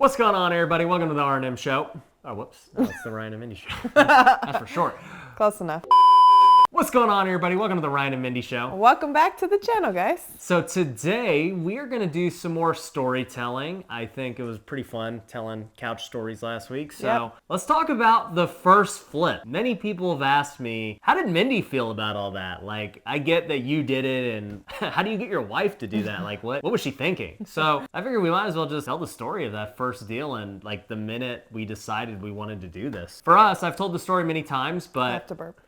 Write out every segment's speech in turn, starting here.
What's going on, everybody? Welcome to the R&M Show. Oh, whoops. That's the Ryan and Mindy Show. That's for short. Close enough. What's going on, everybody? Welcome to the Ryan and Mindy Show. Welcome back to the channel, guys. So today, we are going to do some more storytelling. I think it was pretty fun telling couch stories last week. So Let's talk about the first flip. Many people have asked me, how did Mindy feel about all that? Like, I get that you did it, and how do you get your wife to do that? Like, what was she thinking? So I figured we might as well just tell the story of that first deal and like the minute we decided we wanted to do this. For us, I've told the story many times, but... I have to burp.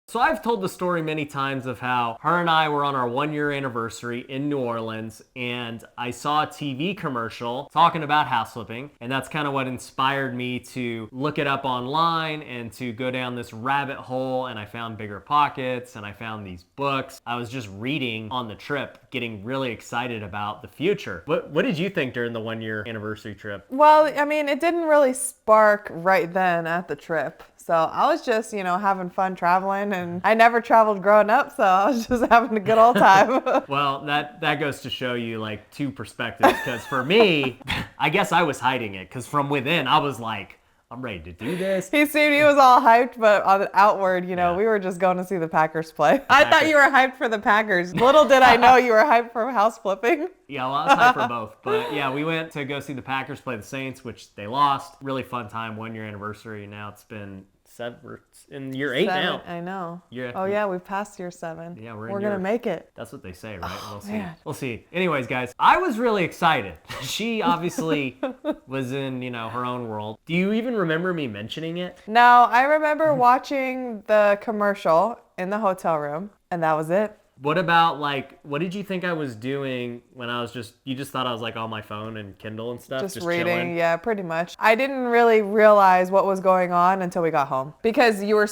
So I've told the story many times of how her and I were on our 1-year anniversary in New Orleans, and I saw a TV commercial talking about house flipping, and that's kind of what inspired me to look it up online and to go down this rabbit hole, and I found Bigger Pockets, and I found these books. I was just reading on the trip, getting really excited about the future. What did you think during the 1-year anniversary trip? Well, I mean, it didn't really spark right then at the trip. So I was just, having fun traveling, and I never traveled growing up, so I was just having a good old time. Well, that goes to show you like two perspectives, because for me, I guess I was hiding it, because from within, I was like, I'm ready to do this. He was all hyped, but on the outward, we were just going to see the Packers play. I thought you were hyped for the Packers. Little did I know you were hyped for house flipping. Yeah, well, I was hyped for both. But yeah, we went to go see the Packers play the Saints, which they lost. Really fun time, 1-year anniversary. Now it's been in year 8 now. I know. Yeah. Oh yeah, we've passed year 7. Yeah, we're gonna make it. That's what they say, right? Oh, We'll see. man. We'll see. Anyways, guys, I was really excited. She obviously was in, her own world. Do you even remember me mentioning it? No, I remember watching the commercial in the hotel room, and that was it. What about, what did you think I was doing when I was you just thought I was on my phone and Kindle and stuff? Just reading, chilling? Yeah, pretty much. I didn't really realize what was going on until we got home. Because you were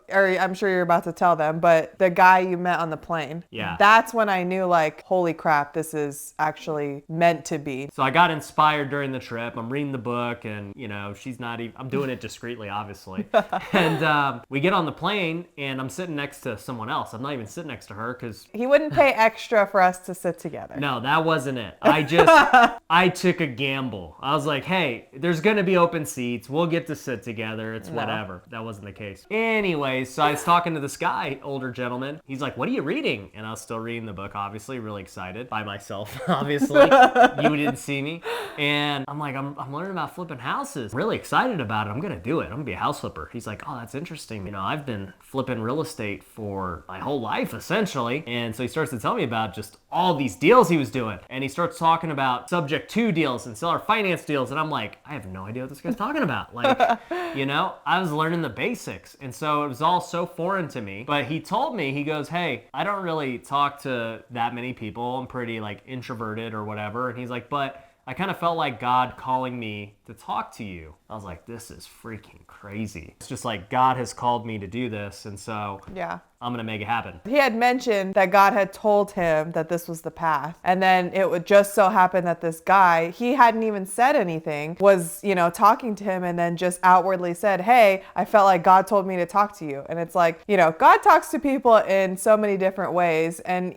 or I'm sure you're about to tell them, but the guy you met on the plane. Yeah. That's when I knew, holy crap, this is actually meant to be. So I got inspired during the trip. I'm reading the book, and, she's not even, I'm doing it discreetly, obviously. And we get on the plane, and I'm sitting next to someone else. I'm not even sitting next to her, because he wouldn't pay extra for us to sit together. No, that wasn't it. I took a gamble. I was like, hey, there's going to be open seats. We'll get to sit together. It's whatever. That wasn't the case. Anyways, so I was talking to this guy, older gentleman. He's like, what are you reading? And I was still reading the book, obviously, really excited by myself, obviously. You didn't see me. And I'm like, I'm learning about flipping houses. I'm really excited about it. I'm going to do it. I'm going to be a house flipper. He's like, oh, that's interesting. I've been flipping real estate for my whole life, essentially. And so he starts to tell me about just all these deals he was doing. And he starts talking about subject to deals and seller finance deals. And I'm like, I have no idea what this guy's talking about. I was learning the basics. And so it was all so foreign to me. But he told me, he goes, hey, I don't really talk to that many people. I'm pretty introverted or whatever. And he's like, but I kind of felt like God calling me to talk to you. I was like, this is freaking crazy. It's just like God has called me to do this. And so yeah, I'm going to make it happen. He had mentioned that God had told him that this was the path. And then it would just so happen that this guy, he hadn't even said anything, was, talking to him, and then just outwardly said, hey, I felt like God told me to talk to you. And it's like, God talks to people in so many different ways. And,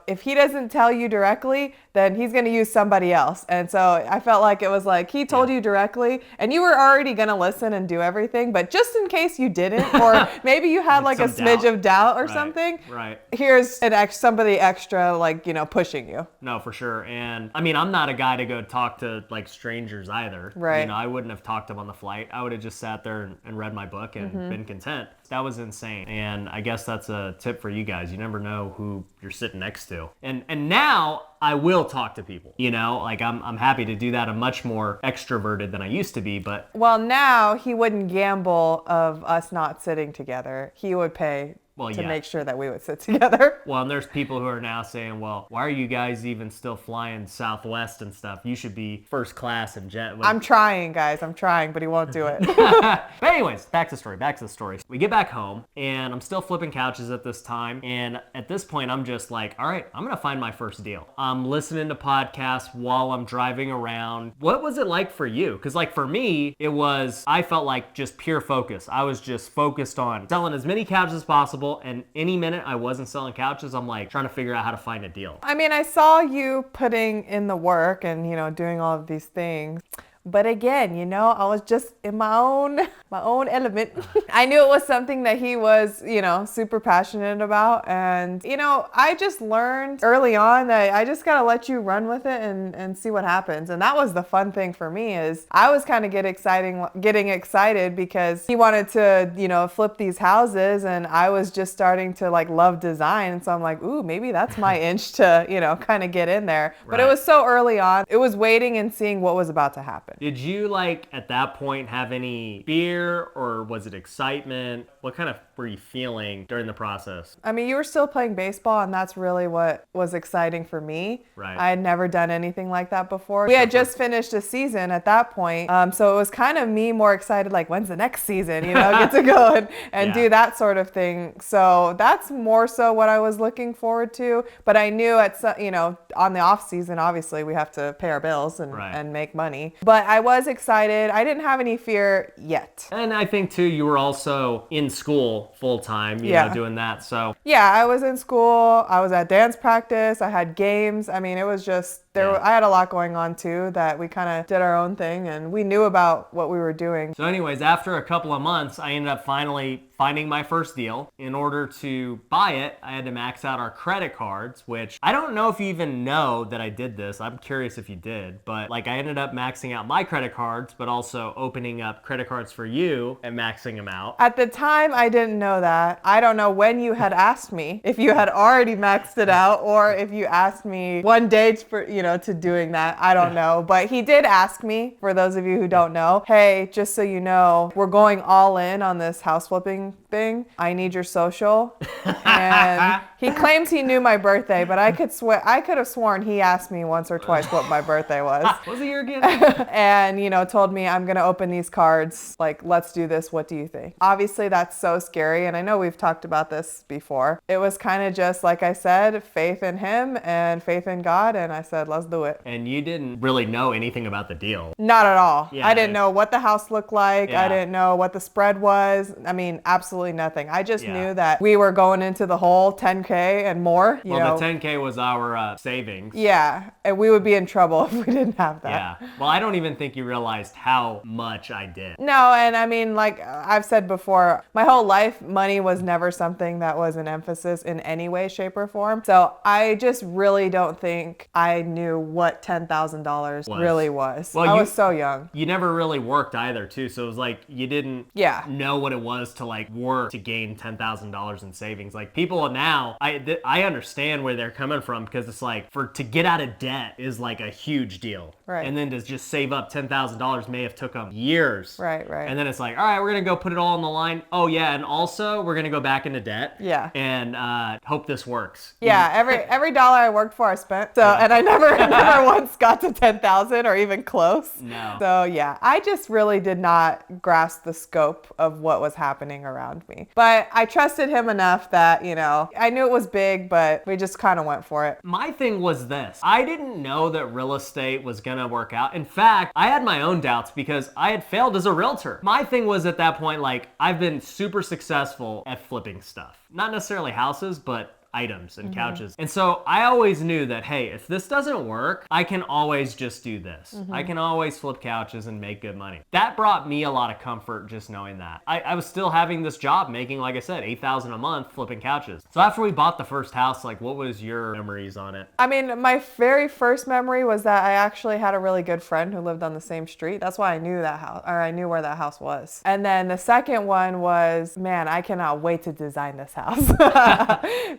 if he doesn't tell you directly, then he's going to use somebody else. And so I felt like it was like he told you directly, and you were already going to listen and do everything. But just in case you didn't, or maybe you had a smidge of doubt or something. Right. Here's somebody extra, pushing you. No, for sure. And I mean, I'm not a guy to go talk to strangers either. Right. I wouldn't have talked to them on the flight. I would have just sat there and read my book and been content. That was insane. And I guess that's a tip for you guys. You never know who you're sitting next to. And now I will talk to people, I'm happy to do that. I'm much more extroverted than I used to be, but. Well, now he wouldn't gamble of us not sitting together. He would pay to make sure that we would sit together. Well, and there's people who are now saying, well, why are you guys even still flying Southwest and stuff? You should be first class and jet. I'm trying, guys. I'm trying, but he won't do it. But anyways, back to the story. We get back home, and I'm still flipping couches at this time. And at this point, I'm just like, all right, I'm going to find my first deal. I'm listening to podcasts while I'm driving around. What was it like for you? Because for me, I felt like just pure focus. I was just focused on selling as many couches as possible, stressful. And any minute I wasn't selling couches, I'm like trying to figure out how to find a deal. I mean, I saw you putting in the work and, doing all of these things. But again, I was just in my own element. I knew it was something that he was, super passionate about. And, I just learned early on that I just got to let you run with it and see what happens. And that was the fun thing for me is I was kind of getting excited because he wanted to, flip these houses and I was just starting to like love design. And so I'm like, ooh, maybe that's my inch to, kind of get in there. But it was so early on. It was waiting and seeing what was about to happen. Did you at that point have any fear or was it excitement? What kind of were you feeling during the process? I mean, you were still playing baseball and that's really what was exciting for me. Right. I had never done anything like that before. We had just finished a season at that point. So it was kind of me more excited, like when's the next season, get to go and do that sort of thing. So that's more so what I was looking forward to. But I knew on the off season, obviously we have to pay our bills and make money. But I was excited. I didn't have any fear yet. And I think too, you were also in school full time, you know, doing that. So yeah, I was in school. I was at dance practice. I had games. I mean, it was just I had a lot going on too that we kind of did our own thing and we knew about what we were doing. So anyways, after a couple of months, I ended up finally finding my first deal. In order to buy it, I had to max out our credit cards, which I don't know if you even know that I did this. I'm curious if you did, but I ended up maxing out my credit cards, but also opening up credit cards for you and maxing them out. At the time, I didn't know that. I don't know when you had asked me if you had already maxed it out or if you asked me one day for, to doing that. I don't know. But he did ask me, for those of you who don't know, hey, just so you know, we're going all in on this house flipping thing. I need your social. And he claims he knew my birthday, but I could have sworn he asked me once or twice what my birthday was. Was it your again? And, told me I'm going to open these cards. Let's do this. What do you think? Obviously, that's so scary. And I know we've talked about this before. It was kind of just, like I said, faith in him and faith in God. And I said, let's do it. And you didn't really know anything about the deal. Not at all. Yeah, I didn't know what the house looked like. Yeah. I didn't know what the spread was. I mean, absolutely nothing. I just knew that we were going into the whole 10K and more. The 10K was our savings. Yeah. And we would be in trouble if we didn't have that. Yeah. Well, I don't even think you realized how much I did. No. And I mean, like I've said before, my whole life, money was never something that was an emphasis in any way, shape, or form. So I just really don't think I knew what $10,000 really was. Well, I was so young. You never really worked either, too. So it was like you didn't know what it was to work to gain $10,000 in savings. People now, I understand where they're coming from because it's to get out of debt is a huge deal. Right. And then to just save up $10,000 may have took them years. Right. And then it's all right, we're going to go put it all on the line. Oh, yeah. And also we're going to go back into debt. Yeah. And hope this works. Yeah. Every dollar I worked for, I spent. So, and I never once got to 10,000 or even close. No. So yeah, I just really did not grasp the scope of what was happening around me. But I trusted him enough that, I knew it was big, but we just kind of went for it. My thing was this. I didn't know that real estate was going to work out. In fact, I had my own doubts because I had failed as a realtor. My thing was at that point, I've been super successful at flipping stuff. Not necessarily houses, but items and couches. And so I always knew that, hey, if this doesn't work, I can always just do this. I can always flip couches and make good money. That brought me a lot of comfort just knowing that. I was still having this job making, like I said, $8,000 a month flipping couches. So after we bought the first house, what was your memories on it? I mean, my very first memory was that I actually had a really good friend who lived on the same street. That's why I knew that house, or I knew where that house was. And then the second one was, man, I cannot wait to design this house.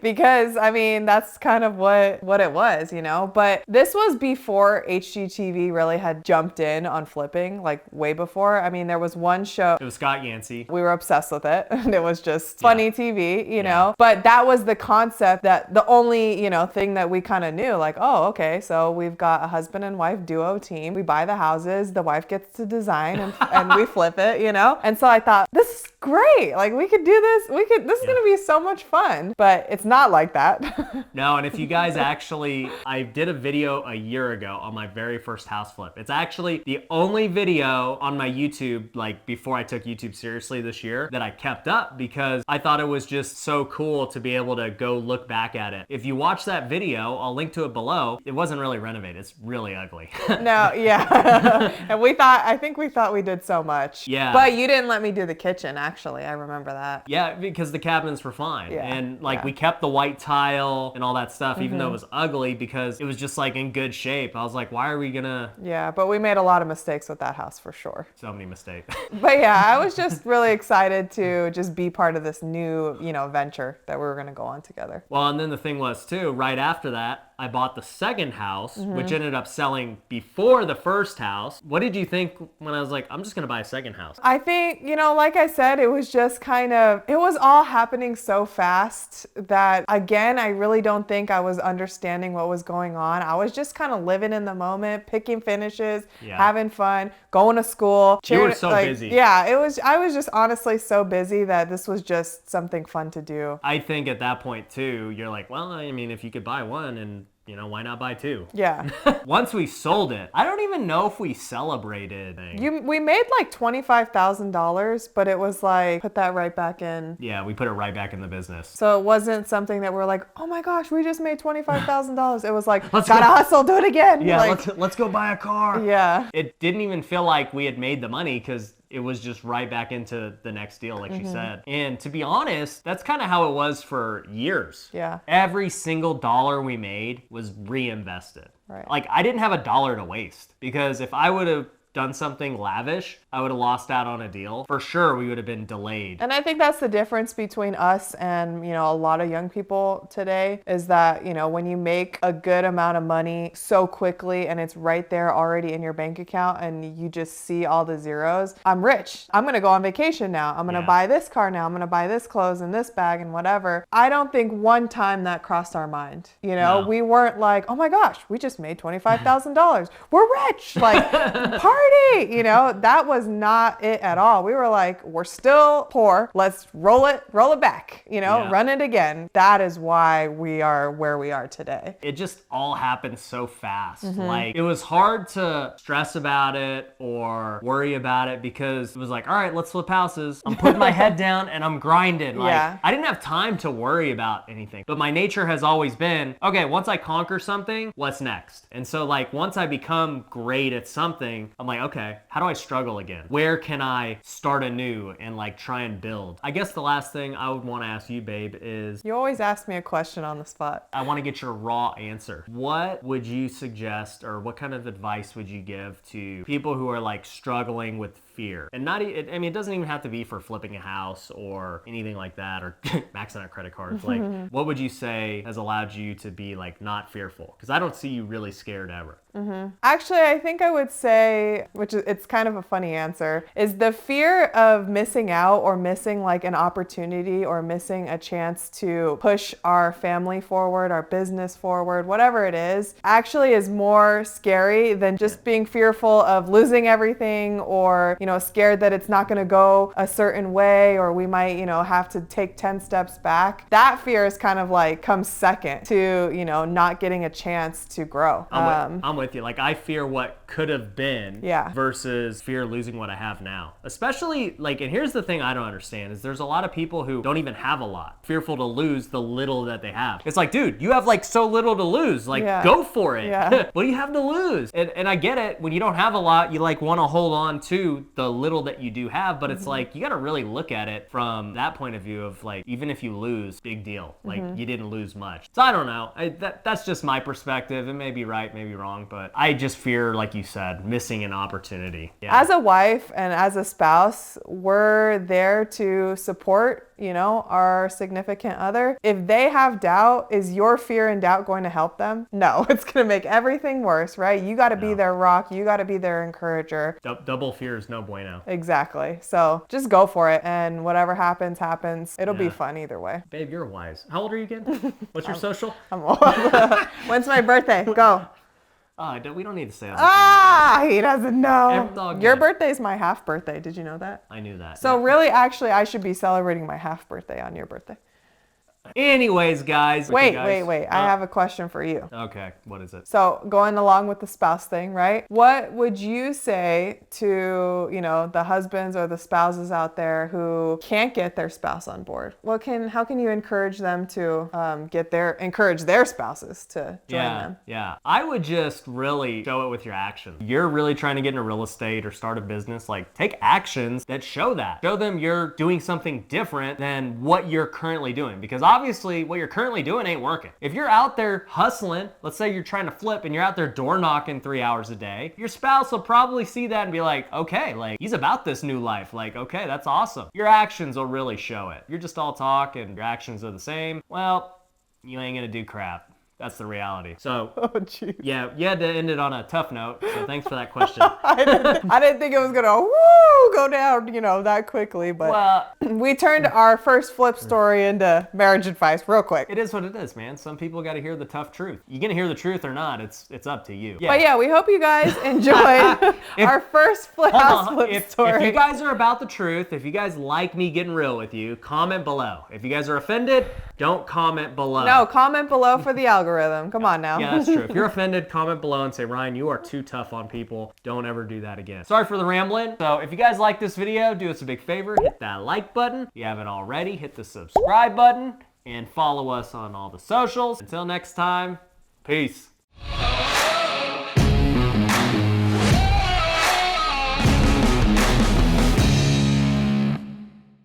Because I mean, that's kind of what it was, but this was before HGTV really had jumped in on flipping, way before. I mean, there was one show. It was Scott Yancey. We were obsessed with it and it was just funny TV, you know, but that was the concept that the only, thing that we kind of knew, oh, okay. So we've got a husband and wife duo team. We buy the houses, the wife gets to design and we flip it, And so I thought, this is great. We could do this. This is going to be so much fun, but it's not not like that. No, and if you guys actually, I did a video a year ago on my very first house flip. It's actually the only video on my YouTube, like before I took YouTube seriously this year, that I kept up because I thought it was just so cool to be able to go look back at it. If you watch that video, I'll link to it below. It wasn't really renovated. It's really ugly. No, yeah. And I think we thought we did so much. Yeah. But you didn't let me do the kitchen, actually. I remember that. Yeah, because the cabinets were fine. Yeah. And like Yeah. we kept the white tile and all that stuff, even though it was ugly because it was just like in good shape. I was like, why are we gonna... Yeah, but we made a lot of mistakes with that house for sure. So many mistakes. But yeah, I was just really excited to just be part of this new, venture that we were going to go on together. Well, and then the thing was too, right after that, I bought the second house, which ended up selling before the first house. What did you think when I was like, I'm just going to buy a second house? I think, like I said, it was just it was all happening so fast that, again, I really don't think I was understanding what was going on. I was just kind of living in the moment, picking finishes, having fun, going to school. You were so busy. Yeah, I was just honestly so busy that this was just something fun to do. I think at that point too, you're like, well, I mean, if you could buy one and why not buy two? Yeah. Once we sold it, I don't even know if we celebrated. We made like $25,000, but it was like, put that right back in. Yeah, we put it right back in the business. So it wasn't something that we're like, oh my gosh, we just made $25,000. It was like, gotta hustle, do it again. Yeah, like, let's go buy a car. Yeah. It didn't even feel like we had made the money because it was just right back into the next deal, like she said. And to be honest, that's kind of how it was for years. Yeah. Every single dollar we made was reinvested. Right. Like I didn't have a dollar to waste because if I would have done something lavish, I would have lost out on a deal. For sure, we would have been delayed. And I think that's the difference between us and, a lot of young people today is that, when you make a good amount of money so quickly and it's right there already in your bank account and you just see all the zeros, I'm rich. I'm going to go on vacation now. I'm going to buy this car now. I'm going to buy this clothes and this bag and whatever. I don't think one time that crossed our mind. No. We weren't like, oh my gosh, we just made $25,000. We're rich. Like, party. That was not it at all. We were like, we're still poor. Let's roll it back, run it again. That is why we are where we are today. It just all happened so fast. Like it was hard to stress about it or worry about it because it was like, all right, let's flip houses. I'm putting my head down and I'm grinding. Like I didn't have time to worry about anything, but my nature has always been, okay, once I conquer something, what's next? And so like, once I become great at something, I'm like, okay, how do I struggle again? Where can I start anew and like try and build? I guess the last thing I would want to ask you, babe, is... You always ask me a question on the spot. I want to get your raw answer. What would you suggest or what kind of advice would you give to people who are like struggling with fear? And it doesn't even have to be for flipping a house or anything like that or maxing out credit cards. Like, what would you say has allowed you to be like not fearful? Because I don't see you really scared ever. Actually, I think I would say, it's kind of a funny answer, is the fear of missing out or missing like an opportunity or missing a chance to push our family forward, our business forward, whatever it is, actually is more scary than just being fearful of losing everything or, scared that it's not going to go a certain way or we might, have to take 10 steps back. That fear is kind of like comes second to, not getting a chance to grow. I'm with you. Like I fear what could have been versus fear losing what I have now. Especially like, and here's the thing I don't understand is there's a lot of people who don't even have a lot, fearful to lose the little that they have. It's like, dude, you have like so little to lose. Like go for it. What do you have to lose? And I get it. When you don't have a lot, you like want to hold on to the little that you do have, but it's like, you got to really look at it from that point of view of like, even if you lose, big deal. Like you didn't lose much. So I don't know. That's just my perspective. It may be right, maybe wrong, but I just fear, like you said, missing an opportunity. As a wife and as a spouse, we're there to support, our significant other. If they have doubt, is your fear and doubt going to help them? No, it's going to make everything worse, right? You got to be their rock. You got to be their encourager. Double fear is no bueno. Exactly. So just go for it. And whatever happens, happens. It'll be fun either way. Babe, you're wise. How old are you again? What's your social? I'm old. When's my birthday? Go. We don't need to say that. He doesn't know. Your birthday's my half birthday. Did you know that? I knew that. So really, actually, I should be celebrating my half birthday on your birthday. Anyways, guys. Wait. I I have a question for you. Okay, what is it? So going along with the spouse thing, right? What would you say to, the husbands or the spouses out there who can't get their spouse on board? How can you encourage them to encourage their spouses to join them? Yeah. I would just really show it with your actions. You're really trying to get into real estate or start a business, like take actions that show that. Show them you're doing something different than what you're currently doing, because obviously what you're currently doing ain't working. If you're out there hustling, let's say you're trying to flip and you're out there door knocking 3 hours a day, your spouse will probably see that and be like, okay, like he's about this new life. Like, okay, that's awesome. Your actions will really show it. You're just all talk and your actions are the same. Well, you ain't gonna do crap. That's the reality. So, yeah, you had to end it on a tough note. So thanks for that question. I didn't think it was gonna go down, that quickly. But we turned our first flip story into marriage advice real quick. It is what it is, man. Some people got to hear the tough truth. You gonna hear the truth or not? It's up to you. But yeah, we hope you guys enjoyed our first flip story. If you guys are about the truth, if you guys like me getting real with you, comment below. If you guys are offended, don't comment below. No, comment below for the algorithm. Come on now. Yeah, that's true. If you're offended, comment below and say, Ryan, you are too tough on people. Don't ever do that again. Sorry for the rambling. So if you guys like this video, do us a big favor. Hit that like button. If you haven't already, hit the subscribe button and follow us on all the socials. Until next time, peace.